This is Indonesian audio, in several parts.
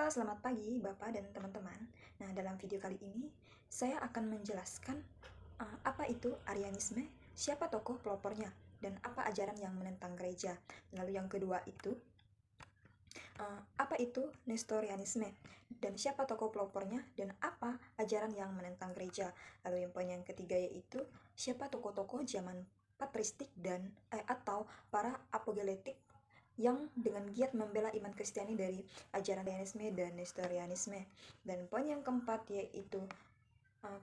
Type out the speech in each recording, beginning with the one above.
Halo, selamat pagi Bapak dan teman-teman. Nah, dalam video kali ini saya akan menjelaskan apa itu Arianisme, siapa tokoh pelopornya, dan apa ajaran yang menentang gereja. Lalu yang kedua itu apa itu Nestorianisme, dan siapa tokoh pelopornya, dan apa ajaran yang menentang gereja. Lalu yang poin yang ketiga yaitu siapa tokoh-tokoh zaman patristik dan atau para apologetik yang dengan giat membela iman Kristiani dari ajaran Arianisme dan Nestorianisme. Dan poin yang keempat yaitu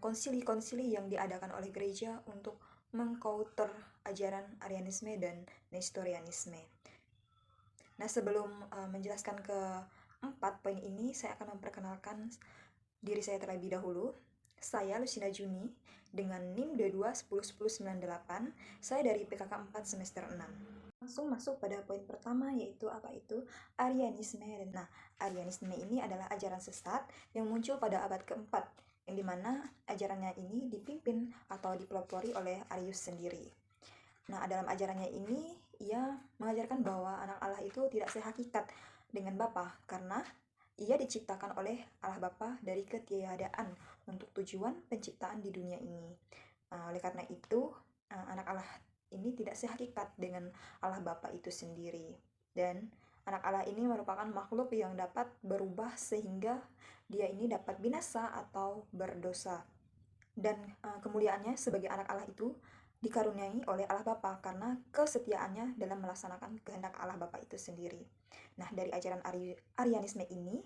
konsili-konsili yang diadakan oleh gereja untuk mengcounter ajaran Arianisme dan Nestorianisme. Nah, sebelum menjelaskan keempat poin ini, saya akan memperkenalkan diri saya terlebih dahulu. Saya Lucinda Juni dengan NIM 22101098. Saya dari PKK 4 semester 6. Langsung masuk pada poin pertama, yaitu apa itu Arianisme. Nah, Arianisme ini adalah ajaran sesat yang muncul pada abad keempat, yang dimana ajarannya ini dipimpin atau dipelopori oleh Arius sendiri. Nah, dalam ajarannya ini, ia mengajarkan bahwa anak Allah itu tidak sehakikat dengan Bapa, karena ia diciptakan oleh Allah Bapa dari ketiadaan untuk tujuan penciptaan di dunia ini. Oleh karena itu, anak Allah ini tidak sehakikat dengan Allah Bapa itu sendiri. Dan anak Allah ini merupakan makhluk yang dapat berubah sehingga dia ini dapat binasa atau berdosa. Dan kemuliaannya sebagai anak Allah itu dikaruniai oleh Allah Bapa karena kesetiaannya dalam melaksanakan kehendak Allah Bapa itu sendiri. Nah, dari ajaran Arianisme ini,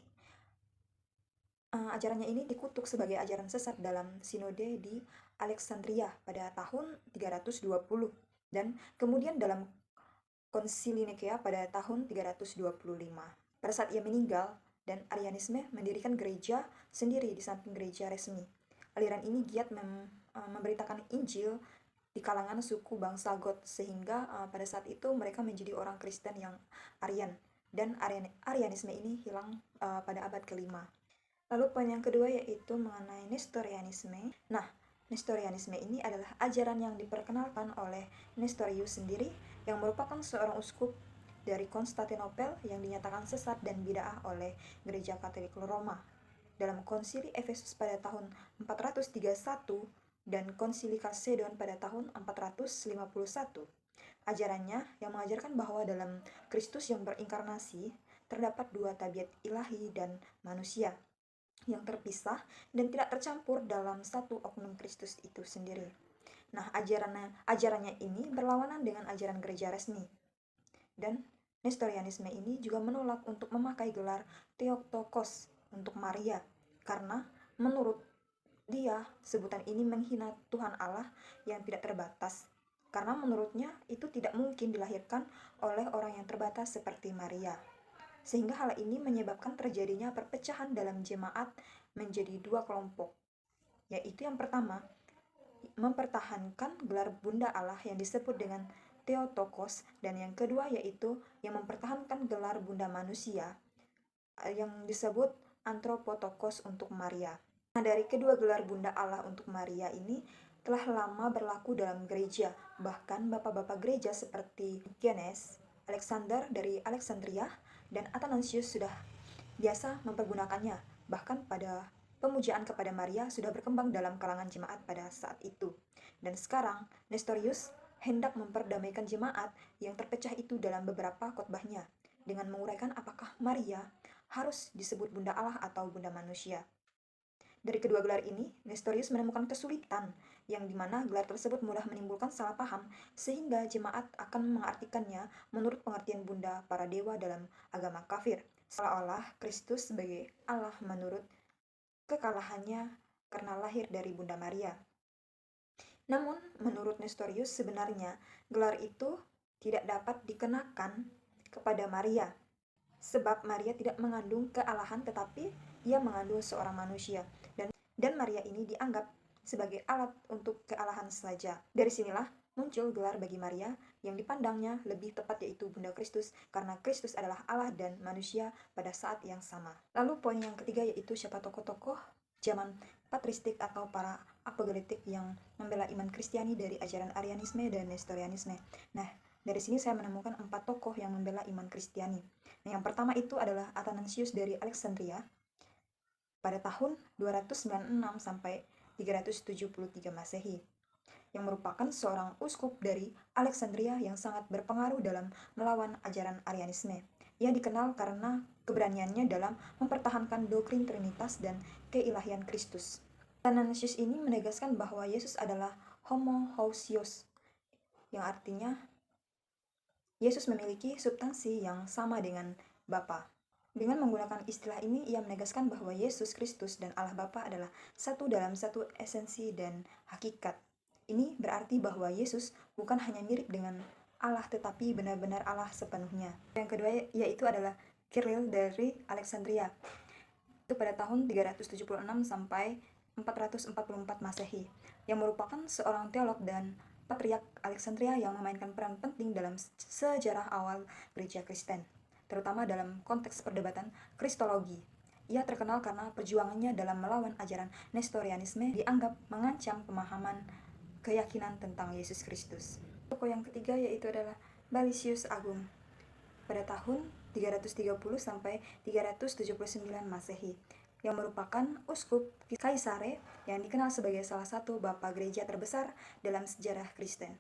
ajarannya ini dikutuk sebagai ajaran sesat dalam sinode di Alexandria pada tahun 320 dan kemudian dalam Konsili Nikea pada tahun 325. Pada saat ia meninggal, dan Arianisme mendirikan gereja sendiri di samping gereja resmi. Aliran ini giat memberitakan Injil di kalangan suku bangsa Goth, sehingga pada saat itu mereka menjadi orang Kristen yang Arian, dan Arianisme ini hilang pada abad kelima. Lalu poin yang kedua yaitu mengenai Nestorianisme. Nah, Nestorianisme ini adalah ajaran yang diperkenalkan oleh Nestorius sendiri, yang merupakan seorang uskup dari Konstantinopel yang dinyatakan sesat dan bid'ah oleh Gereja Katolik Roma. Dalam konsili Efesus pada tahun 431 dan konsili Kalsedon pada tahun 451. Ajarannya yang mengajarkan bahwa dalam Kristus yang berinkarnasi terdapat dua tabiat ilahi dan manusia yang terpisah dan tidak tercampur dalam satu oknum Kristus itu sendiri. Nah, ajarannya ini berlawanan dengan ajaran gereja resmi. Dan Nestorianisme ini juga menolak untuk memakai gelar Theotokos untuk Maria, karena menurut dia sebutan ini menghina Tuhan Allah yang tidak terbatas, karena menurutnya itu tidak mungkin dilahirkan oleh orang yang terbatas seperti Maria. Sehingga hal ini menyebabkan terjadinya perpecahan dalam jemaat menjadi dua kelompok, yaitu yang pertama, mempertahankan gelar Bunda Allah yang disebut dengan Theotokos, dan yang kedua yaitu yang mempertahankan gelar Bunda Manusia yang disebut Anthropotokos untuk Maria. Nah, dari kedua gelar Bunda Allah untuk Maria ini telah lama berlaku dalam gereja, bahkan bapak-bapak gereja seperti Genes, Alexander dari Alexandria, dan Athanasius sudah biasa mempergunakannya. Bahkan pada pemujaan kepada Maria sudah berkembang dalam kalangan jemaat pada saat itu. Dan sekarang Nestorius hendak memperdamaikan jemaat yang terpecah itu dalam beberapa khotbahnya dengan menguraikan apakah Maria harus disebut Bunda Allah atau Bunda Manusia. Dari kedua gelar ini, Nestorius menemukan kesulitan, yang dimana gelar tersebut mudah menimbulkan salah paham, sehingga jemaat akan mengartikannya menurut pengertian Bunda para dewa dalam agama kafir, seolah-olah Kristus sebagai Allah menurut kekalahannya karena lahir dari Bunda Maria. Namun, menurut Nestorius sebenarnya gelar itu tidak dapat dikenakan kepada Maria, sebab Maria tidak mengandung kealahan, tetapi ia mengandung seorang manusia, dan Maria ini dianggap sebagai alat untuk kealahan saja. Dari sinilah muncul gelar bagi Maria yang dipandangnya lebih tepat, yaitu Bunda Kristus, karena Kristus adalah Allah dan manusia pada saat yang sama. Lalu poin yang ketiga yaitu siapa tokoh-tokoh zaman patristik atau para apologetik yang membela iman Kristiani dari ajaran Arianisme dan Nestorianisme. Nah, Dari sini saya menemukan 4 tokoh yang membela iman Kristiani. Nah, yang pertama itu adalah Athanasius dari Alexandria pada tahun 296 sampai 373 Masehi, yang merupakan seorang uskup dari Alexandria yang sangat berpengaruh dalam melawan ajaran Arianisme. Ia dikenal karena keberaniannya dalam mempertahankan doktrin Trinitas dan keilahian Kristus. Athanasius ini menegaskan bahwa Yesus adalah homoousios, yang artinya Yesus memiliki substansi yang sama dengan Bapa. Dengan menggunakan istilah ini, ia menegaskan bahwa Yesus Kristus dan Allah Bapa adalah satu dalam satu esensi dan hakikat. Ini berarti bahwa Yesus bukan hanya mirip dengan Allah, tetapi benar-benar Allah sepenuhnya. Yang kedua yaitu adalah Kirill dari Alexandria. Itu pada tahun 376 sampai 444 Masehi, yang merupakan seorang teolog dan Patriark Alexandria yang memainkan peran penting dalam sejarah awal gereja Kristen, terutama dalam konteks perdebatan Kristologi. Ia terkenal karena perjuangannya dalam melawan ajaran Nestorianisme dianggap mengancam pemahaman keyakinan tentang Yesus Kristus. Tokoh yang ketiga yaitu adalah Balisius Agung pada tahun 330 sampai 379 Masehi, yang merupakan uskup Kaisare yang dikenal sebagai salah satu bapa gereja terbesar dalam sejarah Kristen.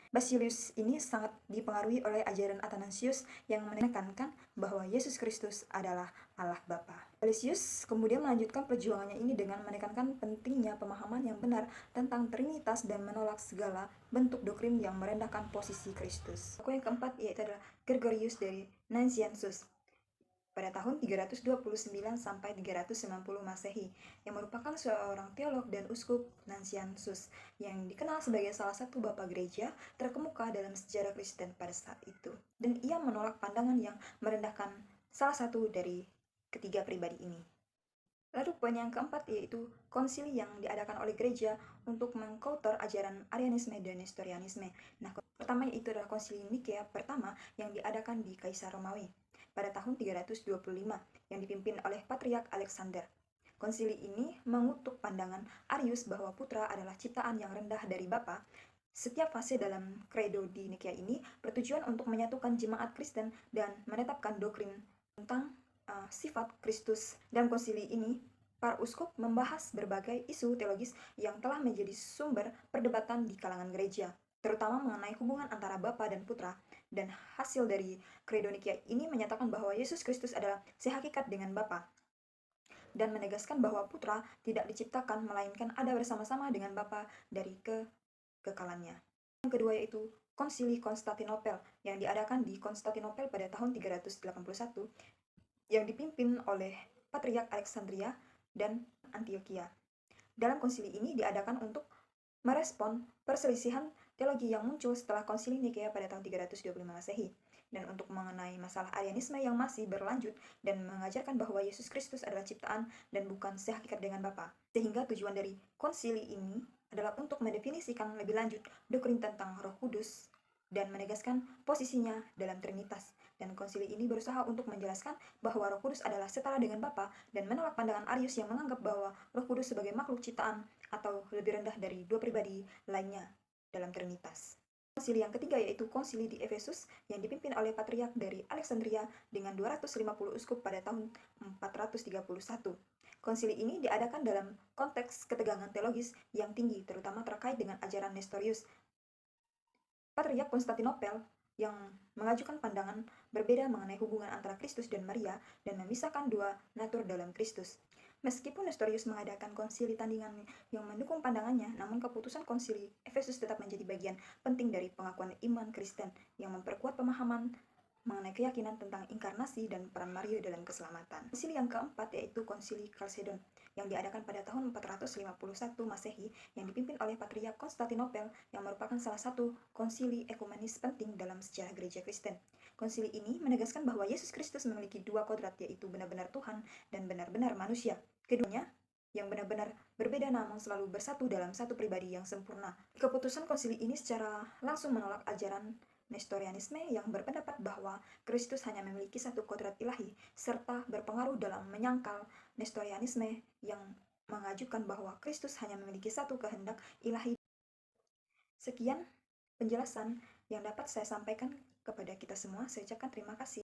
Basilius ini sangat dipengaruhi oleh ajaran Athanasius yang menekankan bahwa Yesus Kristus adalah Allah Bapa. Basilius kemudian melanjutkan perjuangannya ini dengan menekankan pentingnya pemahaman yang benar tentang Trinitas dan menolak segala bentuk doktrin yang merendahkan posisi Kristus. Tokoh yang keempat yaitu adalah Gregorius dari Nazianzus pada tahun 329 sampai 390 Masehi, yang merupakan seorang teolog dan uskup Nazianzus yang dikenal sebagai salah satu bapa gereja terkemuka dalam sejarah Kristen pada saat itu. Dan ia menolak pandangan yang merendahkan salah satu dari ketiga pribadi ini. Lalu poin yang keempat yaitu konsili yang diadakan oleh gereja untuk mengcounter ajaran Arianisme dan Nestorianisme. Nah, pertama itu adalah konsili Nikea pertama yang diadakan di Kaisar Romawi pada tahun 325 yang dipimpin oleh Patriark Alexander. Konsili ini mengutuk pandangan Arius bahwa putra adalah ciptaan yang rendah dari Bapa. Setiap fase dalam kredo di Nikea ini bertujuan untuk menyatukan jemaat Kristen dan menetapkan doktrin tentang sifat Kristus. Dalam konsili ini, para uskup membahas berbagai isu teologis yang telah menjadi sumber perdebatan di kalangan gereja, terutama mengenai hubungan antara Bapa dan Putra. Dan hasil dari kredo Nikea ini menyatakan bahwa Yesus Kristus adalah sehakikat dengan Bapa dan menegaskan bahwa Putra tidak diciptakan melainkan ada bersama-sama dengan Bapa dari kekekalannya. Yang kedua yaitu Konsili Konstantinopel yang diadakan di Konstantinopel pada tahun 381 yang dipimpin oleh Patriark Alexandria dan Antioquia. Dalam konsili ini diadakan untuk merespon perselisihan teologi yang muncul setelah konsili Nikea pada tahun 325 Masehi, dan untuk mengenai masalah Arianisme yang masih berlanjut dan mengajarkan bahwa Yesus Kristus adalah ciptaan dan bukan sehakikat dengan Bapa. Sehingga tujuan dari konsili ini adalah untuk mendefinisikan lebih lanjut doktrin tentang Roh Kudus dan menegaskan posisinya dalam Trinitas. Dan konsili ini berusaha untuk menjelaskan bahwa Roh Kudus adalah setara dengan Bapa dan menolak pandangan Arius yang menganggap bahwa Roh Kudus sebagai makhluk ciptaan atau lebih rendah dari dua pribadi lainnya dalam Trinitas. Konsili yang ketiga yaitu konsili di Efesus yang dipimpin oleh Patriark dari Alexandria dengan 250 uskup pada tahun 431. Konsili ini diadakan dalam konteks ketegangan teologis yang tinggi, terutama terkait dengan ajaran Nestorius. Patriark Konstantinopel yang mengajukan pandangan berbeda mengenai hubungan antara Kristus dan Maria dan memisahkan dua natur dalam Kristus. Meskipun Nestorius mengadakan konsili tandingan yang mendukung pandangannya, namun keputusan konsili Efesus tetap menjadi bagian penting dari pengakuan iman Kristen yang memperkuat pemahaman mengenai keyakinan tentang inkarnasi dan peran Maria dalam keselamatan. Konsili yang keempat yaitu Konsili Chalcedon yang diadakan pada tahun 451 Masehi yang dipimpin oleh Patriark Konstantinopel yang merupakan salah satu konsili ekumenis penting dalam sejarah gereja Kristen. Konsili ini menegaskan bahwa Yesus Kristus memiliki dua kodrat, yaitu benar-benar Tuhan dan benar-benar manusia. Keduanya yang benar-benar berbeda namun selalu bersatu dalam satu pribadi yang sempurna. Keputusan konsili ini secara langsung menolak ajaran Nestorianisme yang berpendapat bahwa Kristus hanya memiliki satu kodrat ilahi, serta berpengaruh dalam menyangkal Nestorianisme yang mengajukan bahwa Kristus hanya memiliki satu kehendak ilahi. Sekian penjelasan yang dapat saya sampaikan kepada kita semua. Saya ucapkan terima kasih.